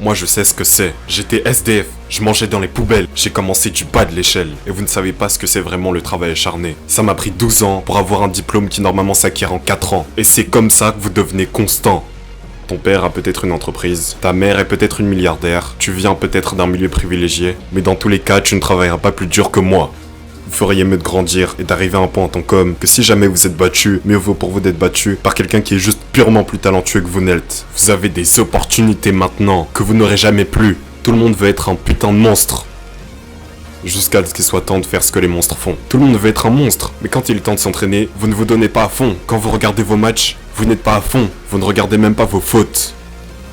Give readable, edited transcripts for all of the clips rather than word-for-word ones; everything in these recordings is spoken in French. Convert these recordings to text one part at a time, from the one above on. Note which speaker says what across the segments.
Speaker 1: Moi je sais ce que c'est, j'étais SDF, je mangeais dans les poubelles, j'ai commencé du bas de l'échelle, et vous ne savez pas ce que c'est vraiment le travail acharné. Ça m'a pris 12 ans pour avoir un diplôme qui normalement s'acquiert en 4 ans, et c'est comme ça que vous devenez constant. Ton père a peut-être une entreprise, ta mère est peut-être une milliardaire, tu viens peut-être d'un milieu privilégié, mais dans tous les cas tu ne travailleras pas plus dur que moi. Vous feriez mieux de grandir et d'arriver à un point en tant qu'homme que si jamais vous êtes battu, mieux vaut pour vous d'être battu par quelqu'un qui est juste purement plus talentueux que vous n'êtes. Vous avez des opportunités maintenant que vous n'aurez jamais plus. Tout le monde veut être un putain de monstre. Jusqu'à ce qu'il soit temps de faire ce que les monstres font. Tout le monde veut être un monstre, mais quand il est temps de s'entraîner, vous ne vous donnez pas à fond. Quand vous regardez vos matchs, vous n'êtes pas à fond. Vous ne regardez même pas vos fautes.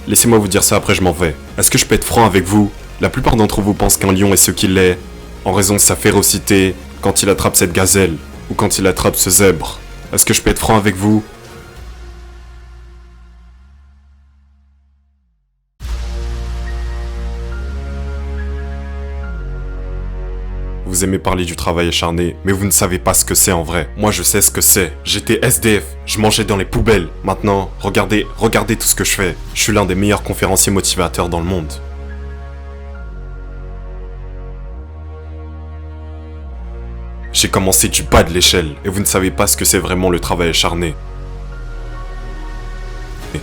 Speaker 1: Laissez-moi vous dire ça, après je m'en vais. Est-ce que je peux être franc avec vous? La plupart d'entre vous pensent qu'un lion est ce qu'il est, en raison de sa férocité, quand il attrape cette gazelle, ou quand il attrape ce zèbre. Est-ce que je peux être franc avec vous? Vous aimez parler du travail acharné, mais vous ne savez pas ce que c'est en vrai. Moi je sais ce que c'est. J'étais SDF, je mangeais dans les poubelles. Maintenant, regardez tout ce que je fais. Je suis l'un des meilleurs conférenciers motivateurs dans le monde. J'ai commencé du bas de l'échelle, et vous ne savez pas ce que c'est vraiment le travail acharné.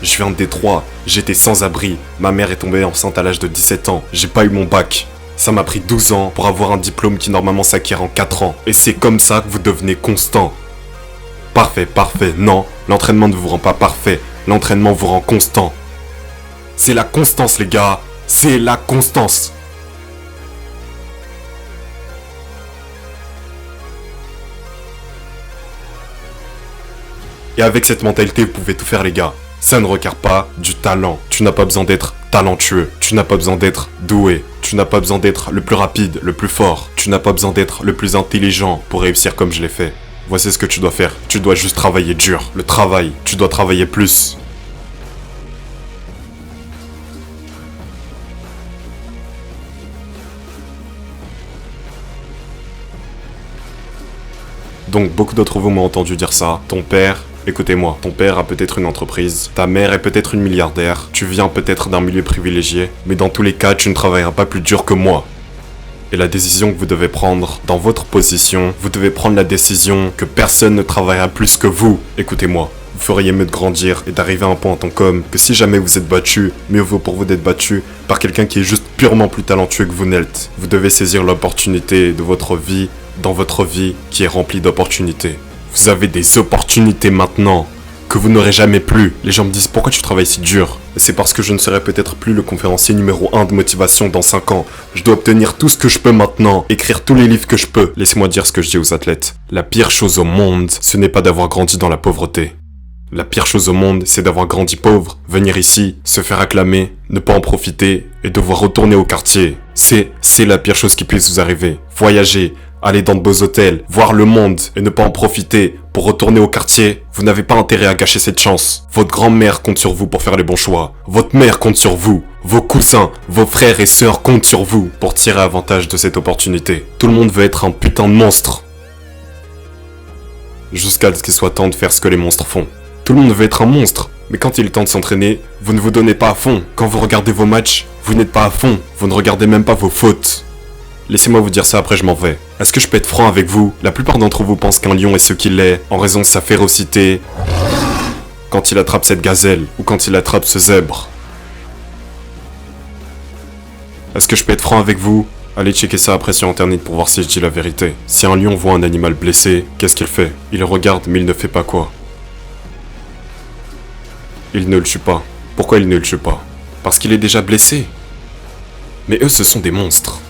Speaker 1: Je viens de Détroit, j'étais sans abri, ma mère est tombée enceinte à l'âge de 17 ans, j'ai pas eu mon bac. Ça m'a pris 12 ans pour avoir un diplôme qui normalement s'acquiert en 4 ans, et c'est comme ça que vous devenez constant. Parfait, non, l'entraînement ne vous rend pas parfait, l'entraînement vous rend constant. C'est la constance les gars, c'est la constance. Et avec cette mentalité, vous pouvez tout faire les gars. Ça ne requiert pas du talent. Tu n'as pas besoin d'être talentueux. Tu n'as pas besoin d'être doué. Tu n'as pas besoin d'être le plus rapide, le plus fort. Tu n'as pas besoin d'être le plus intelligent pour réussir comme je l'ai fait. Voici ce que tu dois faire. Tu dois juste travailler dur. Le travail, tu dois travailler plus. Donc beaucoup d'entre vous m'ont entendu dire ça. Ton père... Écoutez-moi, ton père a peut-être une entreprise, ta mère est peut-être une milliardaire, tu viens peut-être d'un milieu privilégié, mais dans tous les cas, tu ne travailleras pas plus dur que moi. Et la décision que vous devez prendre, dans votre position, vous devez prendre la décision que personne ne travaillera plus que vous. Écoutez-moi, vous feriez mieux de grandir et d'arriver à un point en tant qu'homme que si jamais vous êtes battu, mieux vaut pour vous d'être battu par quelqu'un qui est juste purement plus talentueux que vous n'êtes. Vous devez saisir l'opportunité de votre vie, dans votre vie qui est remplie d'opportunités. Vous avez des opportunités maintenant que vous n'aurez jamais plus. Les gens me disent pourquoi tu travailles si dur? Et c'est parce que je ne serai peut-être plus le conférencier numéro 1 de motivation dans 5 ans. Je dois obtenir tout ce que je peux maintenant, écrire tous les livres que je peux. Laissez-moi dire ce que je dis aux athlètes. La pire chose au monde, ce n'est pas d'avoir grandi dans la pauvreté. La pire chose au monde, c'est d'avoir grandi pauvre, venir ici, se faire acclamer, ne pas en profiter et devoir retourner au quartier. C'est la pire chose qui puisse vous arriver. Voyager, aller dans de beaux hôtels, voir le monde et ne pas en profiter pour retourner au quartier, vous n'avez pas intérêt à gâcher cette chance. Votre grand-mère compte sur vous pour faire les bons choix. Votre mère compte sur vous. Vos cousins, vos frères et sœurs comptent sur vous pour tirer avantage de cette opportunité. Tout le monde veut être un putain de monstre. Jusqu'à ce qu'il soit temps de faire ce que les monstres font. Tout le monde veut être un monstre, mais quand il est temps de s'entraîner, vous ne vous donnez pas à fond. Quand vous regardez vos matchs, vous n'êtes pas à fond. Vous ne regardez même pas vos fautes. Laissez-moi vous dire ça, après je m'en vais. Est-ce que je peux être franc avec vous? La plupart d'entre vous pensent qu'un lion est ce qu'il est, en raison de sa férocité, quand il attrape cette gazelle, ou quand il attrape ce zèbre. Est-ce que je peux être franc avec vous? Allez checker ça après sur internet pour voir si je dis la vérité. Si un lion voit un animal blessé, qu'est-ce qu'il fait? Il le regarde, mais il ne fait pas quoi? Il ne le tue pas. Pourquoi il ne le tue pas? Parce qu'il est déjà blessé. Mais eux, ce sont des monstres.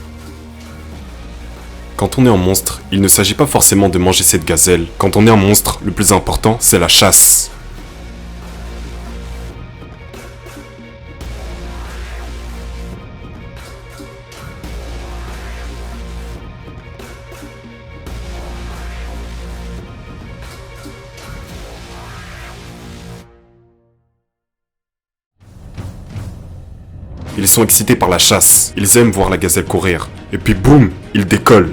Speaker 1: Quand on est un monstre, il ne s'agit pas forcément de manger cette gazelle. Quand on est un monstre, le plus important, c'est la chasse. Ils sont excités par la chasse. Ils aiment voir la gazelle courir. Et puis boum, ils décollent.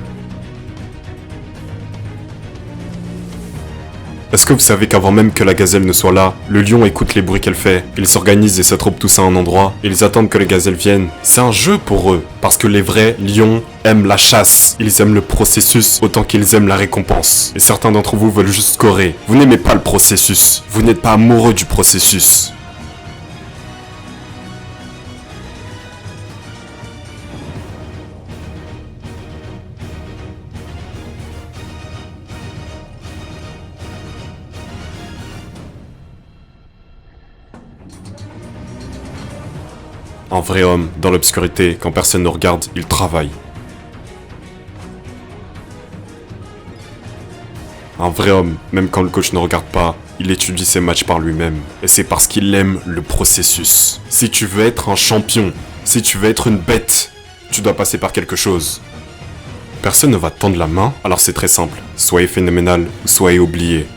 Speaker 1: Est-ce que vous savez qu'avant même que la gazelle ne soit là, le lion écoute les bruits qu'elle fait, ils s'organisent et s'attroupent tous à un endroit, et ils attendent que les gazelles viennent. C'est un jeu pour eux, parce que les vrais lions aiment la chasse, ils aiment le processus autant qu'ils aiment la récompense. Et certains d'entre vous veulent juste scorer. Vous n'aimez pas le processus, vous n'êtes pas amoureux du processus. Un vrai homme, dans l'obscurité, quand personne ne regarde, il travaille. Un vrai homme, même quand le coach ne regarde pas, il étudie ses matchs par lui-même. Et c'est parce qu'il aime le processus. Si tu veux être un champion, si tu veux être une bête, tu dois passer par quelque chose. Personne ne va te tendre la main, alors c'est très simple. Soyez phénoménal ou soyez oublié.